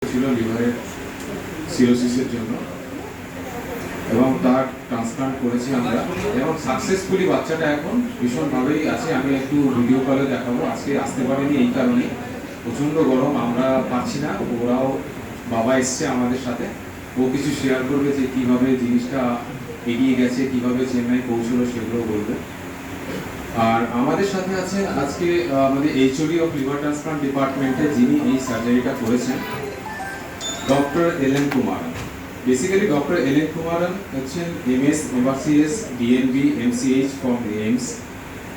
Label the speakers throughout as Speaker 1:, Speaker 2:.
Speaker 1: ছিল লিভারের সিরোসিসের জন্য এবং তার ট্রান্সপ্লান্ট করেছি আমরা এবং সাকসেসফুলি বাচ্চাটা এখন ভীষণভাবেই আছে। আমি একটু ভিডিও কলে দেখাবো। আজকে আসতে পারিনি এই কারণে, প্রচণ্ড গরম, আমরা পাচ্ছি না। ওরাও বাবা এসছে আমাদের সাথে, ও কিছু শেয়ার করবে যে কীভাবে জিনিসটা এগিয়ে গেছে, কীভাবে চেন্নাই পৌঁছলো সেগুলো বলবে। আর আমাদের সাথে আছেন আজকে আমাদের এইচওডি অফ লিভার ট্রান্সপ্লান্ট ডিপার্টমেন্টে, যিনি এই সার্জারিটা করেছেন, doctor L N. Kumaran. Basically doctor L N. Kumaran হচ্ছেন MS, MRCS, DNB, MCH from the AIIMS,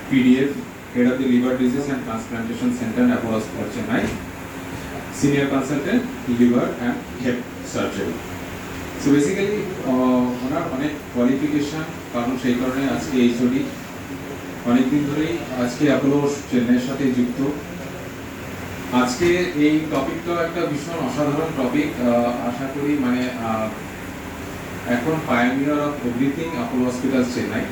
Speaker 1: PDF, Head of the Liver Disease and Transplantation Center, Apollo Hospital, Chennai, Senior Consultant, Liver and Hep Surgery. So basically ওনার অনেক qualification, কারণ সেই কারণে আজকে HOD অনেকদিন ধরেই আজকে Apollo চেন্নাইয়ের সাথে যুক্ত। আজকে এই টপিকটা একটা ভীষণ অসাধারণ টপিক। আশা করি মানে এখন pioneer of everything Apollo hospital Chennai.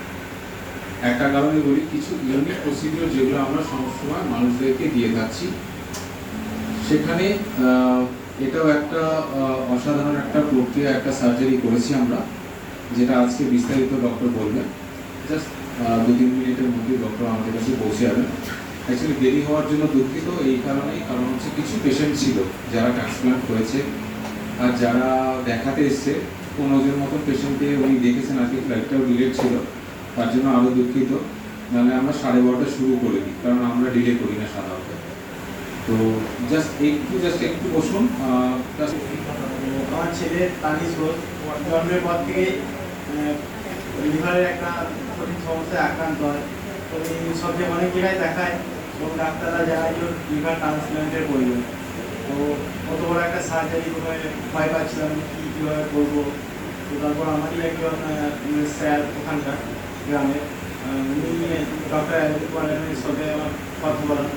Speaker 1: একটা কারণে বলি, কিছু ইউনিক প্রসিডিওর যেগুলো আমরা সময় মানুষদেরকে দিয়ে যাচ্ছি, সেখানে এটাও একটা অসাধারণ একটা প্রক্রিয়া, একটা সার্জারি করেছি আমরা, যেটা আজকে বিস্তারিত ডক্টর বলবেন। জাস্ট 2-3 মিনিটের মধ্যে ডক্টর আমাদের কাছে পৌঁছে যাবেন। অ্যাকচুয়ালি দেরি হওয়ার জন্য দুঃখিত, এই কারণেই, কারণ হচ্ছে কিছু পেশেন্ট ছিল যারা ট্রান্সপ্লান্ট করেছে আর যারা দেখাতে এসছে, 15 জন মতো পেশেন্টকে উনি দেখেছেন। আজকে ফ্লাইটটাও ডিলেট ছিল, তার জন্য আরও দুঃখিত। নাহলে আমরা 12:30 শুরু করে দিই, কারণ আমরা ডিলে করি না সাধারণত। তো জাস্ট একটু বসুন।
Speaker 2: আমার ছেলে তানিশ ঘোষ জন্মের পর থেকে লিভারের একটা কঠিন সমস্যায় আক্রান্ত হয়। তো সব যে অনেক জায়গায় দেখায় এবং ডাক্তাররা জানায় যে লিভার ট্রান্সপ্লান্টের প্রয়োজন। তো কত বড় একটা সার্জারি ভয় পাচ্ছিলাম কীভাবে করবো। তো তারপর আমারই একজন স্যার ওখানকার গ্রামে, উনি ডক্টর এল.এন. কুমারের সাথে আমার কথা বলেন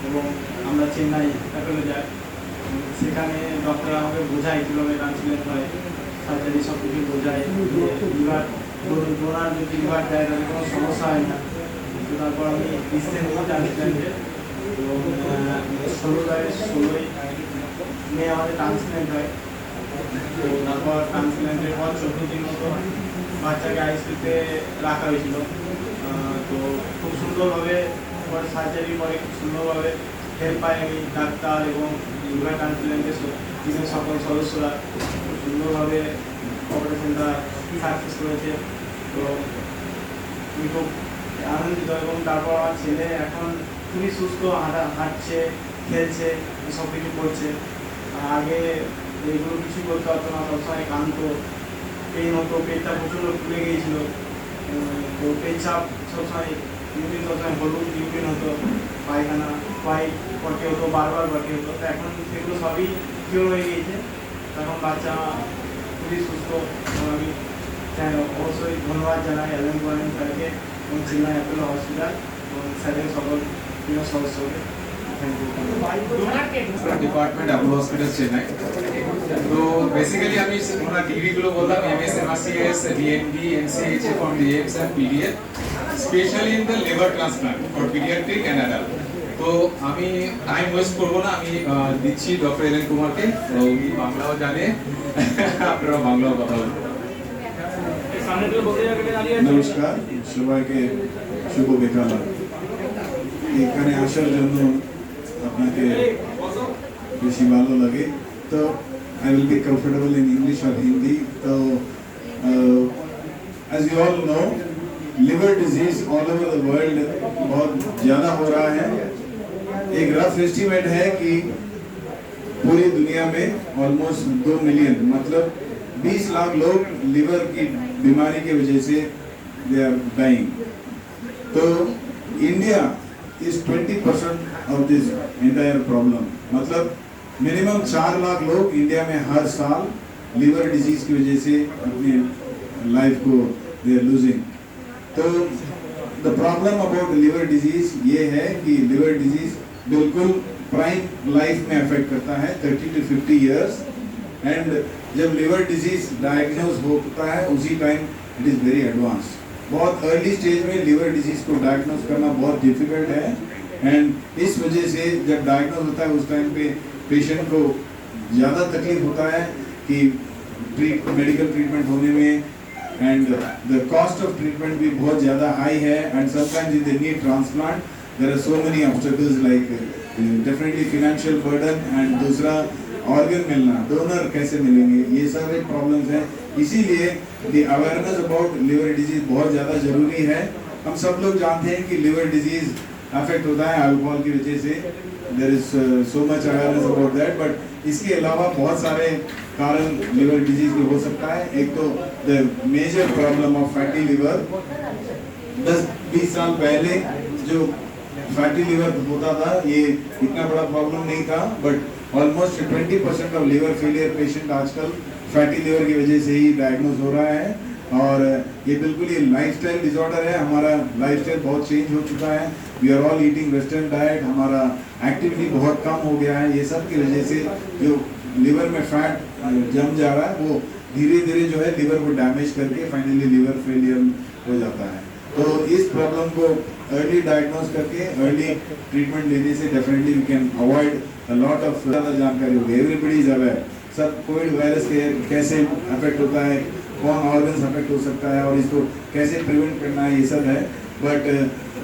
Speaker 2: এবং আমরা চেন্নাই অ্যাপোলো যাই। সেখানে ডক্টর আমাকে বোঝায় কীভাবে ট্রান্সপ্লান্ট হয়, সার্জারি সব কিছু বোঝায়। লিভার ডোনার যদি লিভার দেয় তাহলে কোনো সমস্যা হয় না। তো তারপর আমি রিসেন্টলি ট্রান্সপ্লান্টে, তো 16ই মে আমাদের ট্রান্সপ্লান্ট হয়। তো তারপর ট্রান্সপ্লান্টের পর 14 দিন মতো বাচ্চাকে আইসিইউতে রাখা হয়েছিল। তো খুব সুন্দরভাবে পরে সার্জারির পরে খুব সুন্দরভাবে হেল্প পাই আমি, ডাক্তার এবং লিভার ট্রান্সপ্লান্টের টিমের সকল সদস্যরা খুব সুন্দরভাবে অপারেশনটা সাকসেস করেছে। তো আমি খুব আনন্দিত। এবং তারপর আমার ছেলে এখন খুবই সুস্থ, হাঁটছে, খেলছে, সব কিছু করছে। আগে এইগুলো কিছু করতে পারতো না, সবসময় কাঁদতো, পেন হতো, পেটটা প্রচণ্ড ফুলে গিয়েছিল। তো পেচ্ছাপ সবসময় ইউরিন, সবসময় হলুদ ইউরিন হতো, পায়খানা হোয়াইট পটি হতো, বারবার পটি হতো। তো এখন সেগুলো সবই কিওর হয়ে গিয়েছে। এখন বাচ্চা খুবই সুস্থ। আমি অবশ্যই ধন্যবাদ জানাই এল.এন. কুমারন স্যারকে এবং চেন্নাই অ্যাপোলো হসপিটাল এবং স্যারের সকল প্রিয় সদস্যকে।
Speaker 1: Department Apollo hospital Chennai. তো বেসিক্যালি আমি ওনার ডিগ্রিগুলো বললাম, MS, MRCS, DNB, MCH from the AIIMS and PDF, specially in the liver transplant for paediatric and adult. তো আমি টাইম ওয়েস্ট করবো না, আমি দিচ্ছি ডক্টর এল.এন. কুমারকে। উনি বাংলাও জানে, আপনারা বাংলাও কথা বলবেন।
Speaker 3: নমস্কার সবাইকে, শুভ বিকাল। এখানে আসার জন্য আপনাকে বেশি ভালো লাগে। তো I will be comfortable in English or Hindi. So as you all know, liver disease all over the world बहुत ज़्यादा हो रहा है। एक रफ एस्टीमेट है कि पूरी दुनिया में ऑलमोस्ट 2 मिलियन, मतलब 20 लाख लोग लिवर की बीमारी की वजह से दे आर डाइंग। तो India is 20% of this entire problem, मतलब मिनिमम 4 लाख लोग इंडिया में हर साल लिवर डिजीज की वजह से अपनी लाइफ को दे आर लूजिंग। तो the problem about liver disease ये है कि लिवर डिजीज बिल्कुल प्राइम लाइफ में अफेक्ट करता है, 30 to 50 ईयर्स। एंड जब लिवर डिजीज डायग्नोज होता है उसी time it is very advance. बहुत अर्ली स्टेज में लिवर डिजीज को डायग्नोज करना बहुत डिफिकल्ट है। एंड इस वजह से जब डायग्नोज होता है उस टाइम पे पेशेंट को ज़्यादा तकलीफ होता है कि मेडिकल ट्रीटमेंट होने में, and the cost of treatment भी बहुत ज़्यादा हाई है, and sometimes if they need transplant there are so many obstacles like definitely financial burden, and दूसरा ऑर्गन मिलना, डोनर कैसे मिलेंगे, ये सारे प्रॉब्लम्स हैं। इसीलिए the awareness about liver disease बहुत ज़्यादा ज़रूरी है। हम सब लोग जानते हैं कि लिवर डिजीज अफेक्ट होता है अल्कोहल की वजह से, there is so much awareness about that, but इसके अलावा बहुत सारे कारण लिवर डिजीज भी हो सकता है। एक तो the major problem of fatty liver, 10-20 साल पहले जो फैटी लिवर होता था ये इतना बड़ा प्रॉब्लम नहीं था, but almost 20% of liver failure patient आजकल फैटी लिवर की वजह से ही डायग्नोज हो रहा है। और ये बिल्कुल ये लाइफस्टाइल डिसऑर्डर है, हमारा लाइफस्टाइल बहुत चेंज हो चुका है, we are all eating western diet, हमारा एक्टिविटी बहुत कम हो गया है। ये सब की वजह से जो लिवर में फैट जम जा रहा है वो धीरे धीरे जो है लिवर को डैमेज करके फाइनली लिवर फेलियर हो जाता है। तो इस प्रॉब्लम को अर्ली डायग्नोज करके अर्ली ट्रीटमेंट लेने से definitely we can avoid a lot of ज़्यादा जानकारी होगी। एवरीबडी इज अवेयर, सब कोविड वायरस के कैसे अफेक्ट होता है, कौन ऑर्गन्स अफेक्ट हो सकता है और इसको कैसे प्रिवेंट करना है, ये सब है। But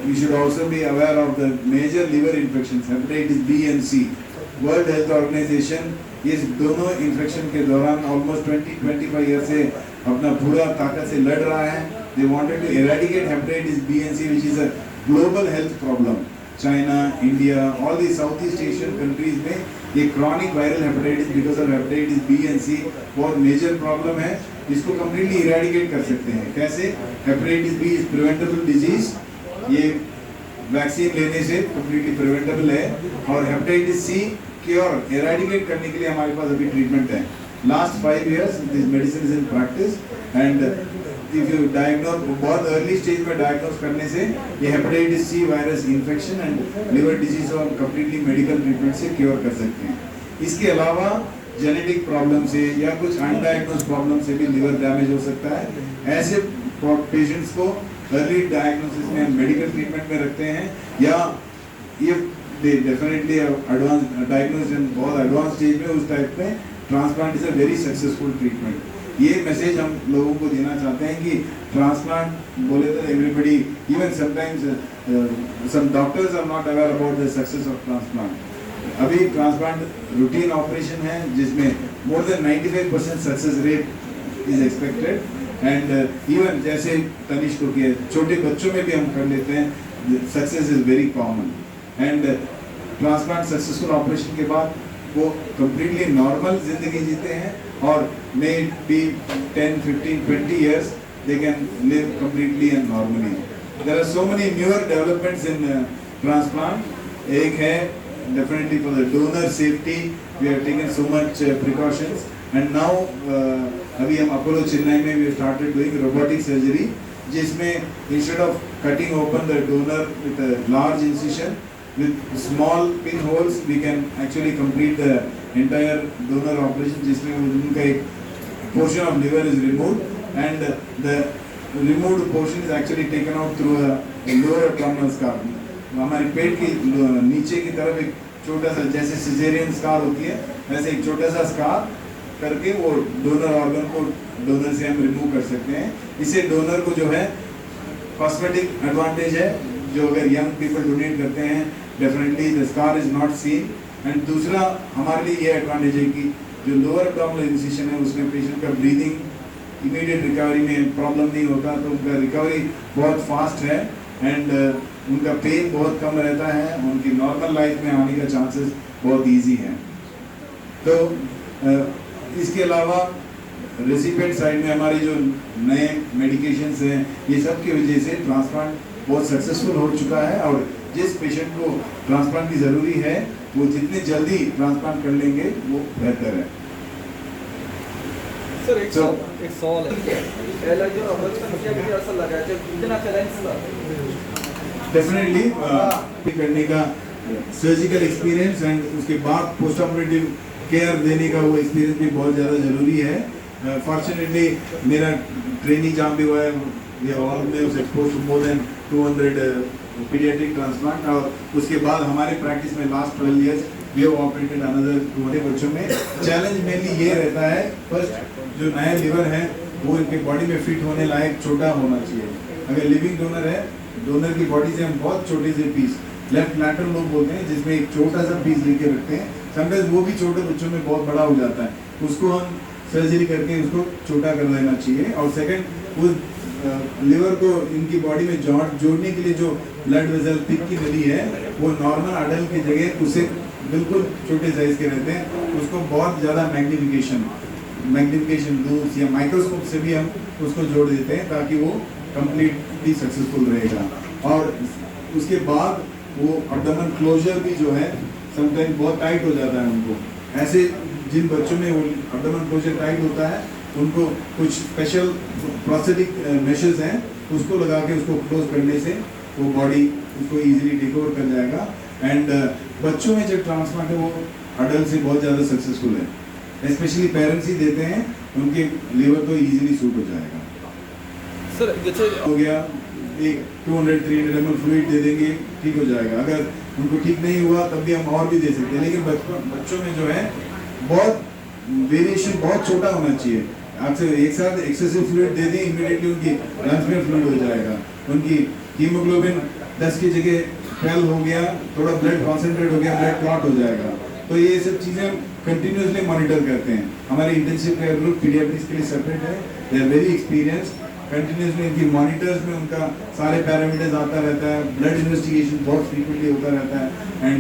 Speaker 3: you should also be aware of the major liver infection, hepatitis B and C. World Health Organization इस दोनों इन्फेक्शन के दौरान ऑलमोस्ट 20-25 ईयर से अपना पूरा ताकत से लड़ रहा है। They wanted to eradicate hepatitis B and C, which is a global health problem. China, India, all the Southeast Asian countries में ये chronic viral hepatitis because of hepatitis B and C बहुत major problem है। इसको completely eradicate कर सकते हैं। कैसे? Hepatitis B is preventable disease, ये वैक्सीन लेने से completely preventable है, और hepatitis C क्योर eradicate करने के लिए हमारे पास अभी ट्रीटमेंट है। Last 5 years this medicine is in practice, and if you diagnose बहुत अर्ली स्टेज में डायग्नोज करने से ये hepatitis C virus infection and liver disease और कम्प्लीटली मेडिकल ट्रीटमेंट से क्योर कर सकते हैं। इसके अलावा जेनेटिक प्रॉब्लम से या कुछ अनडायग्नोज प्रॉब्लम से भी लिवर डैमेज हो सकता है। ऐसे पेशेंट्स को अर्ली डायग्नोसिस में मेडिकल ट्रीटमेंट में रखते हैं, या ये डेफिनेटली एडवांस डायग्नोज बहुत एडवांस स्टेज में उस टाइप में transplant is a very successful treatment. ये मैसेज हम लोगों को देना चाहते हैं कि ट्रांसप्लांट बोले तो everybody, even sometimes some doctors are not aware about the success of transplant. अभी ट्रांसप्लांट रूटीन ऑपरेशन है जिसमें more than 95% success rate is expected, and even जैसे तनिष्क को किया छोटे बच्चों में भी हम कर लेते हैं, success is very common. And transplant successful operation के बाद वो कम्प्लीटली नॉर्मल जिंदगी जीते हैं, और may be 10, 15, 20 years they can live completely and normally. There are so many newer developments in transplant. एक है definitely for the donor safety we have taken so much precautions, and now अभी हम Apollo Chennai में we started doing robotic surgery, जिसमें instead of cutting open the donor with a large incision with small pinholes we can actually complete the entire donor operation, जिसमें उनका एक portion of liver is removed, and the removed portion is actually taken out through a lower abdominal scar. हमारे पेट की नीचे की तरफ एक छोटा सा, जैसे सिजेरियन स्कार होती है वैसे एक छोटा सा स्कार करके वो डोनर ऑर्गन को डोनर से हम रिमूव कर सकते हैं। इससे डोनर को जो है कॉस्मेटिक एडवांटेज है, जो अगर यंग पीपल डोनेट करते हैं definitely the scar is not seen, and दूसरा हमारे लिए ये एडवांटेज है कि जो लोअर एब्डोमिनल इंसिशन है उसमें पेशेंट का ब्रीदिंग इमीडिएट रिकवरी में प्रॉब्लम नहीं होता, तो उनका रिकवरी बहुत फास्ट है, एंड उनका पेन बहुत कम रहता है, उनकी नॉर्मल लाइफ में आने का चांसेस बहुत इजी हैं। तो इसके अलावा रेसिपिएंट साइड में हमारी जो नए मेडिकेशंस हैं ये सब की वजह से ट्रांसप्लांट बहुत सक्सेसफुल हो चुका है, और जिस पेशेंट को ट्रांसप्लांट की ज़रूरी है वो जितनी जल्दी ट्रांसप्लांट कर लेंगे वो बेहतर है।
Speaker 4: सर एक सवाल है, पहला जो मुझे ऐसा लगा जब इतना चैलेंज था
Speaker 3: डेफिनेटली करने का सर्जिकल एक्सपीरियंस एंड उसके बाद पोस्ट ऑपरेटिव केयर देने का वो एक्सपीरियंस भी बहुत ज़्यादा ज़रूरी है। फॉर्चुनेटली मेरा ट्रेनिंग जहाँ भी हुआ है ये ऑल में उस expose to more than 200 paediatric transplant, और उसके बाद हमारे प्रैक्टिस में last 12 years we have operated another छोटे बच्चों में। चैलेंज मेनली ये रहता है, फर्स्ट जो नया लिवर है वो इनके बॉडी में फिट होने लायक छोटा होना चाहिए। अगर लिविंग डोनर है, डोनर की बॉडी से हम बहुत छोटे से पीस, लेफ्ट लैटरल लोग बोलते हैं, जिसमें एक छोटा सा पीस लेके रखते हैं, समटाइम्स वो भी छोटे बच्चों में बहुत बड़ा हो जाता है, उसको हम सर्जरी करके उसको छोटा कर देना चाहिए। और सेकंड वो लिवर को इनकी बॉडी में जोड़ने के लिए जो ब्लड वेसल पित्त की नली है वो नॉर्मल अडल्ट की जगह उससे बिल्कुल छोटे साइज के रहते हैं, उसको बहुत ज़्यादा मैग्निफिकेशन लूप्स या माइक्रोस्कोप से भी हम उसको जोड़ देते हैं ताकि वो कंप्लीटली सक्सेसफुल रहेगा। और उसके बाद वो अब्डोमेन क्लोजर भी जो है समटाइम बहुत टाइट हो जाता है उनको। ऐसे जिन बच्चों में वो अब्डोमेन क्लोजर टाइट होता है उनको कुछ स्पेशल प्रोस्थेटिक मेशर्स हैं, उसको लगा के उसको क्लोज करने से वो बॉडी उसको इजीली टेक ओवर कर जाएगा। एंड बच्चों में जो ट्रांसप्लांट है वो अडल्ट से बहुत ज़्यादा सक्सेसफुल है, स्पेशली पेरेंट्स ही देते हैं, उनके लिवर तो इजीली सूट हो जाएगा।
Speaker 4: सर जैसे
Speaker 3: हो गया एक 200-300 ml फ्लूइड दे देंगे, ठीक हो जाएगा। अगर उनको ठीक नहीं हुआ तब भी हम और भी दे सकते हैं, लेकिन बच्चों में जो है बहुत वेरिएशन बहुत छोटा होना चाहिए। आपसे एक साथ एक्सेसिव फ्लूइड दे दें, इमीडिएटली उनकी लंग्स में फ्लूइड हो जाएगा, उनकी हीमोग्लोबिन 10 की जगह 12 हो गया, थोड़ा ब्लड कॉन्सेंट्रेट हो गया, ब्लड क्लॉट हो जाएगा। तो ये सब चीज़ें हम कंटिन्यूसली मॉनिटर करते हैं। हमारे इंटेंसिव केयर ग्रुप पीडियाट्रिक्स के लिए सेपरेट है, they are very experience. Continuously इनकी मॉनिटर्स में उनका सारे पैरामीटर्स आता रहता है, ब्लड इन्वेस्टिगेशन बहुत फ्रीक्वेंटली होता रहता है। एंड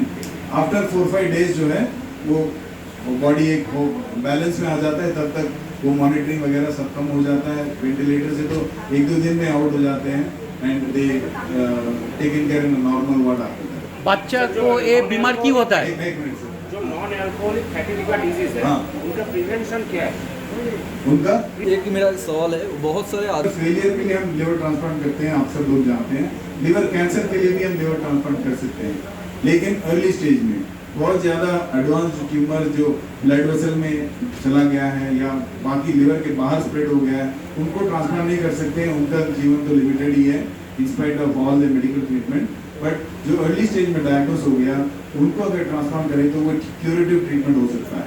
Speaker 3: आफ्टर 4-5 डेज जो है वो बॉडी एक वो बैलेंस में आ जाता है, तब तक वो मॉनिटरिंग वगैरह सब कम हो जाता है। वेंटिलेटर से तो 1-2 दिन में आउट हो जाते हैं and they taken care in normal ward after that.
Speaker 5: बच्चा को ये बीमार क्यों होता है?
Speaker 3: एक मिनट सर,
Speaker 6: जो non alcoholic fatty liver disease है
Speaker 3: हाँ।
Speaker 6: उनका प्रिवेंशन क्या है?
Speaker 3: उनका
Speaker 4: एक मेरा सवाल है, बहुत सारे आदमी
Speaker 3: फेलियर के लिए हम लिवर ट्रांसप्लांट करते हैं, आप सब लोग जानते हैं। लिवर कैंसर के लिए भी हम लिवर ट्रांसप्लांट कर सकते हैं, लेकिन अर्ली स्टेज में बहुत ज़्यादा एडवांस ट्यूमर जो ब्लड वेसल में चला गया है या बाकी लिवर के बाहर स्प्रेड हो गया है, उनको ट्रांसप्लांट नहीं कर सकते, उनका जीवन तो लिमिटेड ही है in spite of all the medical treatment. But जो अर्ली स्टेज में डायग्नोस हो गया उनको अगर ट्रांसप्लांट करें तो वो क्यूरेटिव ट्रीटमेंट हो सकता है।